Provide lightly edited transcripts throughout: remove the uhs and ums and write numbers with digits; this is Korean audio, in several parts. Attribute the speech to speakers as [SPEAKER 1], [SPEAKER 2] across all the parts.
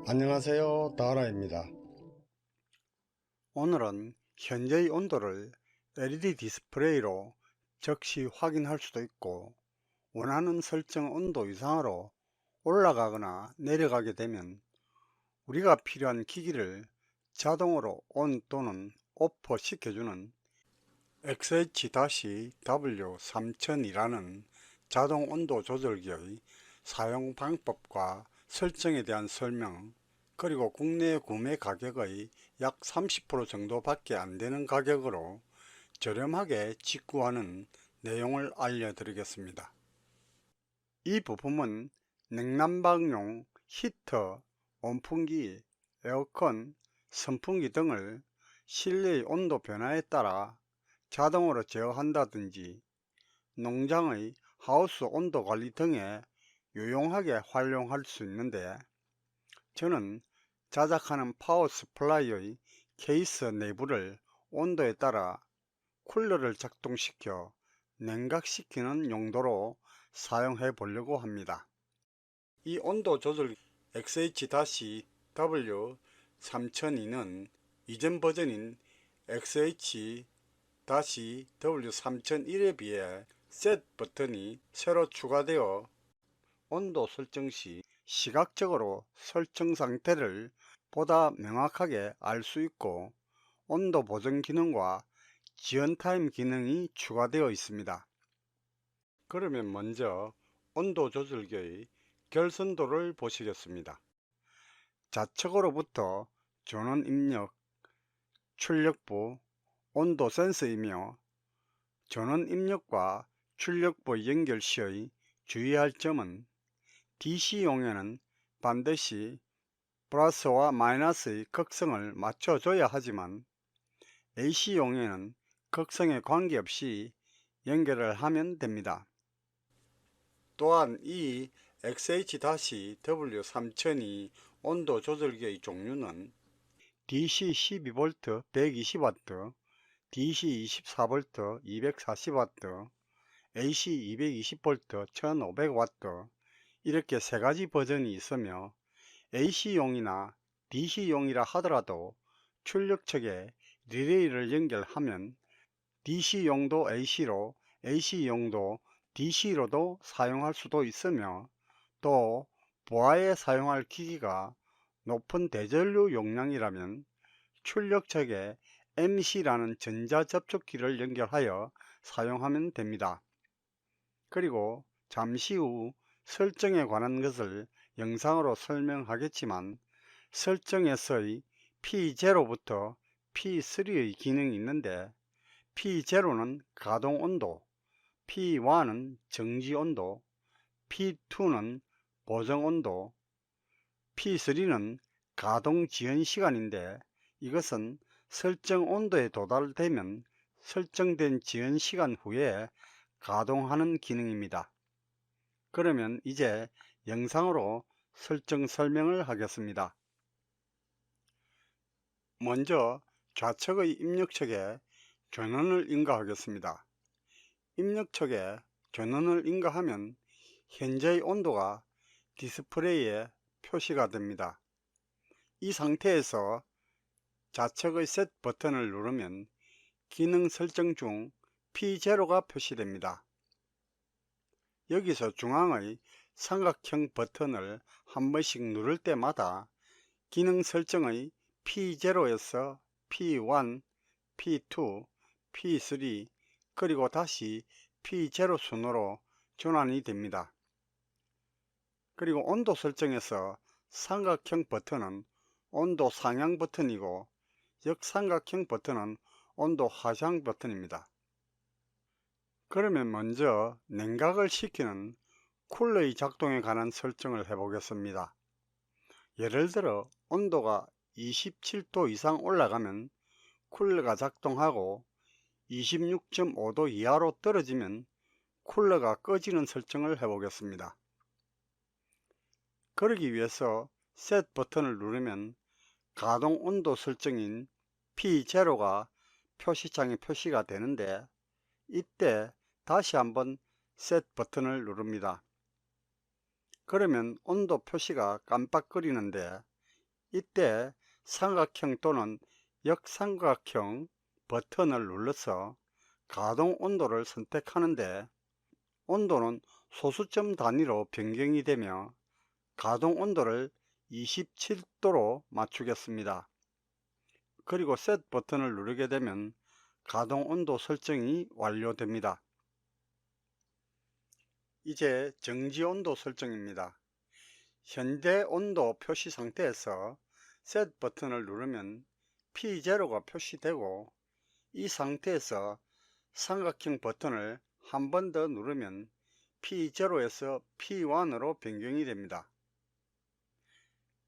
[SPEAKER 1] 안녕하세요, 다라입니다.
[SPEAKER 2] 오늘은 현재의 온도를 LED 디스플레이로 즉시 확인할 수도 있고, 원하는 설정 온도 이상으로 올라가거나 내려가게 되면 우리가 필요한 기기를 자동으로 ON 또는 OFF 시켜주는 XH-W3002라는 자동 온도 조절기의 사용 방법과 설정에 대한 설명, 그리고 국내 구매 가격의 약 30% 정도밖에 안 되는 가격으로 저렴하게 직구하는 내용을 알려드리겠습니다. 이 부품은 냉난방용 히터, 온풍기, 에어컨, 선풍기 등을 실내의 온도 변화에 따라 자동으로 제어한다든지 농장의 하우스 온도 관리 등에 유용하게 활용할 수 있는데, 저는 자작하는 파워 서플라이의 케이스 내부를 온도에 따라 쿨러를 작동시켜 냉각시키는 용도로 사용해 보려고 합니다. 이 온도 조절 XH-W3002는 이전 버전인 XH-W3001에 비해 셋 버튼이 새로 추가되어 온도 설정 시 시각적으로 설정 상태를 보다 명확하게 알 수 있고, 온도 보정 기능과 지연 타임 기능이 추가되어 있습니다. 그러면 먼저 온도 조절기의 결선도를 보시겠습니다. 좌측으로부터 전원 입력, 출력부, 온도 센서이며, 전원 입력과 출력부 연결 시의 주의할 점은 DC용에는 반드시 플러스와 마이너스의 극성을 맞춰줘야 하지만 AC용에는 극성에 관계없이 연결을 하면 됩니다. 또한 이 XH-W3002 온도 조절기의 종류는 DC 12V 120W, DC 24V 240W, AC 220V 1500W 이렇게 세 가지 버전이 있으며, AC용이나 DC용이라 하더라도 출력 측에 리레이를 연결하면 DC용도 AC로, AC용도 DC로도 사용할 수도 있으며, 또 보아에 사용할 기기가 높은 대전류 용량이라면 출력 측에 MC라는 전자접촉기를 연결하여 사용하면 됩니다. 그리고 잠시 후 설정에 관한 것을 영상으로 설명하겠지만, 설정에서의 P0부터 P3의 기능이 있는데, P0는 가동 온도, P1은 정지 온도, P2는 보정 온도, P3는 가동 지연 시간인데, 이것은 설정 온도에 도달되면 설정된 지연 시간 후에 가동하는 기능입니다. 그러면 이제 영상으로 설정 설명을 하겠습니다. 먼저 좌측의 입력측에 전원을 인가하겠습니다. 입력측에 전원을 인가하면 현재의 온도가 디스플레이에 표시가 됩니다. 이 상태에서 좌측의 셋 버튼을 누르면 기능 설정 중 P0가 표시됩니다. 여기서 중앙의 삼각형 버튼을 한 번씩 누를 때마다 기능 설정의 P0에서 P1, P2, P3 그리고 다시 P0 순으로 전환이 됩니다. 그리고 온도 설정에서 삼각형 버튼은 온도 상향 버튼이고, 역삼각형 버튼은 온도 하향 버튼입니다. 그러면 먼저 냉각을 시키는 쿨러의 작동에 관한 설정을 해보겠습니다. 예를 들어 온도가 27도 이상 올라가면 쿨러가 작동하고 26.5도 이하로 떨어지면 쿨러가 꺼지는 설정을 해보겠습니다. 그러기 위해서 셋 버튼을 누르면 가동 온도 설정인 P0가 표시창에 표시가 되는데, 이때 다시 한번 셋 버튼을 누릅니다. 그러면 온도 표시가 깜빡거리는데, 이때 삼각형 또는 역삼각형 버튼을 눌러서 가동 온도를 선택하는데 온도는 소수점 단위로 변경이 되며 가동 온도를 27도로 맞추겠습니다. 그리고 셋 버튼을 누르게 되면 가동 온도 설정이 완료됩니다. 이제 정지 온도 설정입니다. 현재 온도 표시 상태에서 셋 버튼을 누르면 P0가 표시되고 이 상태에서 삼각형 버튼을 한 번 더 누르면 P0에서 P1으로 변경이 됩니다.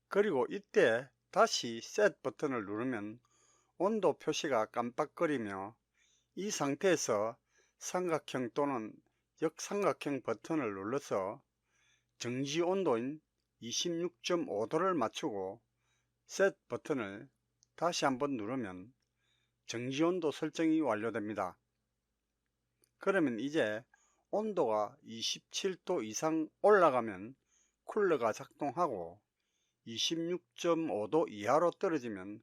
[SPEAKER 2] 그리고 이때 다시 셋 버튼을 누르면 온도 표시가 깜빡거리며 이 상태에서 삼각형 또는 역삼각형 버튼을 눌러서 정지 온도인 26.5도를 맞추고 셋 버튼을 다시 한번 누르면 정지 온도 설정이 완료됩니다. 그러면 이제 온도가 27도 이상 올라가면 쿨러가 작동하고 26.5도 이하로 떨어지면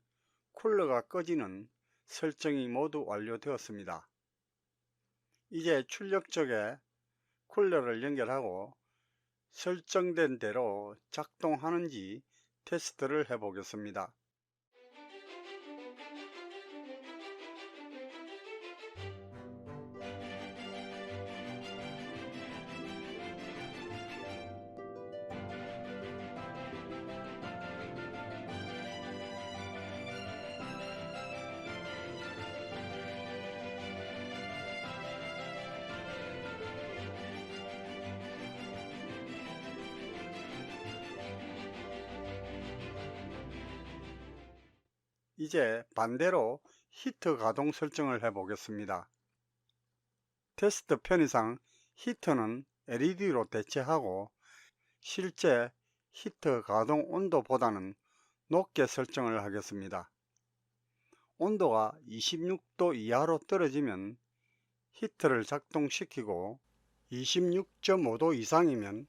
[SPEAKER 2] 쿨러가 꺼지는 설정이 모두 완료되었습니다. 이제 출력 쪽에 쿨러를 연결하고 설정된 대로 작동하는지 테스트를 해 보겠습니다. 이제 반대로 히터 가동 설정을 해 보겠습니다. 테스트 편의상 히터는 LED로 대체하고 실제 히터 가동 온도보다는 높게 설정을 하겠습니다. 온도가 26도 이하로 떨어지면 히터를 작동시키고 26.5도 이상이면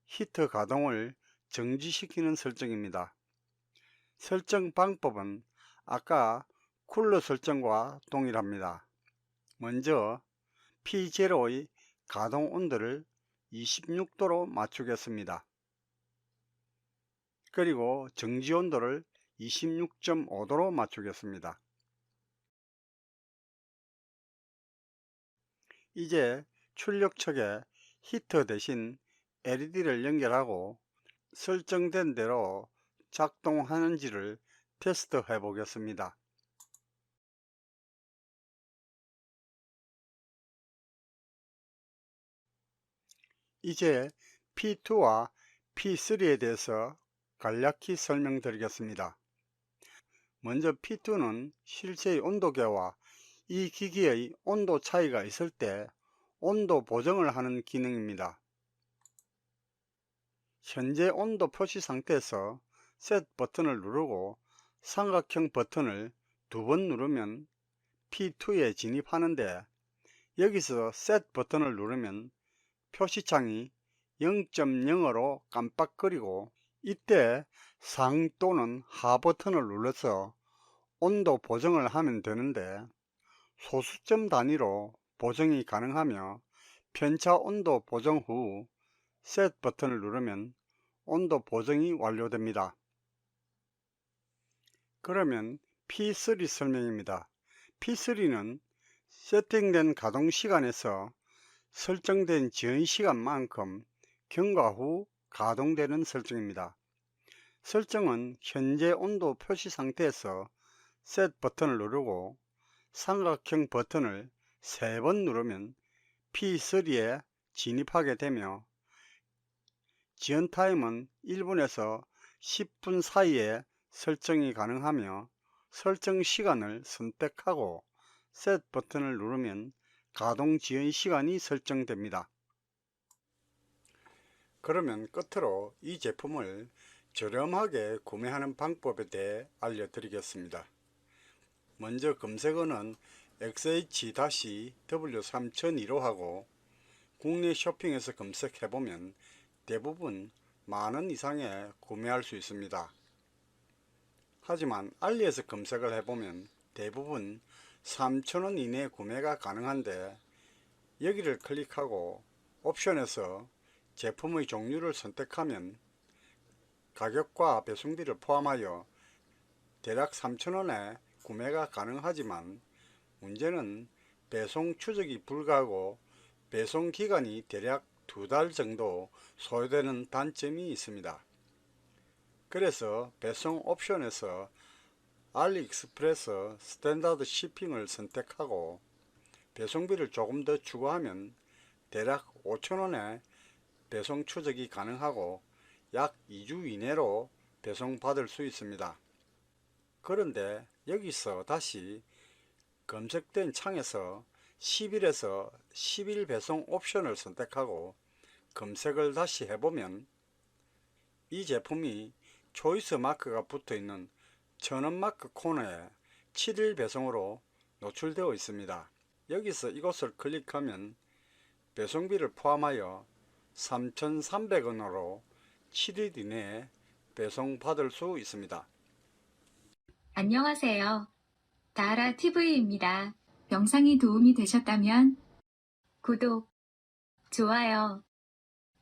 [SPEAKER 2] 히터 가동을 정지시키는 설정입니다. 설정 방법은 아까 쿨러 설정과 동일합니다. 먼저 P0의 가동 온도를 26도로 맞추겠습니다. 그리고 정지 온도를 26.5도로 맞추겠습니다. 이제 출력척에 히터 대신 LED를 연결하고 설정된 대로 작동하는지를 테스트해 보겠습니다. 이제 P2와 P3에 대해서 간략히 설명드리겠습니다. 먼저 P2는 실제의 온도계와 이 기기의 온도 차이가 있을 때 온도 보정을 하는 기능입니다. 현재 온도 표시 상태에서 셋 버튼을 누르고 삼각형 버튼을 두 번 누르면 P2에 진입하는데 여기서 셋 버튼을 누르면 표시창이 0.0으로 깜빡거리고 이때 상 또는 하 버튼을 눌러서 온도 보정을 하면 되는데 소수점 단위로 보정이 가능하며 편차 온도 보정 후 셋 버튼을 누르면 온도 보정이 완료됩니다. 그러면 P3 설명입니다. P3는 세팅된 가동 시간에서 설정된 지연 시간만큼 경과 후 가동되는 설정입니다. 설정은 현재 온도 표시 상태에서 셋 버튼을 누르고 삼각형 버튼을 3번 누르면 P3에 진입하게 되며 지연 타임은 1분에서 10분 사이에 설정이 가능하며 설정 시간을 선택하고 셋 버튼을 누르면 가동 지연 시간이 설정됩니다. 그러면 끝으로 이 제품을 저렴하게 구매하는 방법에 대해 알려드리겠습니다. 먼저 검색어는 XH-W3002로 하고 국내 쇼핑에서 검색해보면 대부분 만원 이상에 구매할 수 있습니다. 하지만 알리에서 검색을 해보면 대부분 3,000원 이내 구매가 가능한데, 여기를 클릭하고 옵션에서 제품의 종류를 선택하면 가격과 배송비를 포함하여 대략 3,000원에 구매가 가능하지만, 문제는 배송 추적이 불가하고 배송 기간이 대략 2달 정도 소요되는 단점이 있습니다. 그래서 배송 옵션에서 알리익스프레스 스탠다드 shipping을 선택하고 배송비를 조금 더 추가하면 대략 5,000원에 배송 추적이 가능하고 약 2주 이내로 배송받을 수 있습니다. 그런데 여기서 다시 검색된 창에서 10일에서 10일 배송 옵션을 선택하고 검색을 다시 해보면 이 제품이 초이스 마크가 붙어 있는 1,000원 마크 코너에 7일 배송으로 노출되어 있습니다. 여기서 이곳을 클릭하면 배송비를 포함하여 3,300원으로 7일 이내에 배송받을 수 있습니다.
[SPEAKER 3] 안녕하세요. 다하라 TV입니다. 영상이 도움이 되셨다면 구독, 좋아요,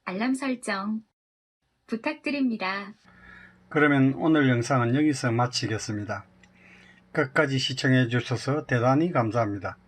[SPEAKER 3] 알람 설정 부탁드립니다.
[SPEAKER 2] 그러면 오늘 영상은 여기서 마치겠습니다. 끝까지 시청해 주셔서 대단히 감사합니다.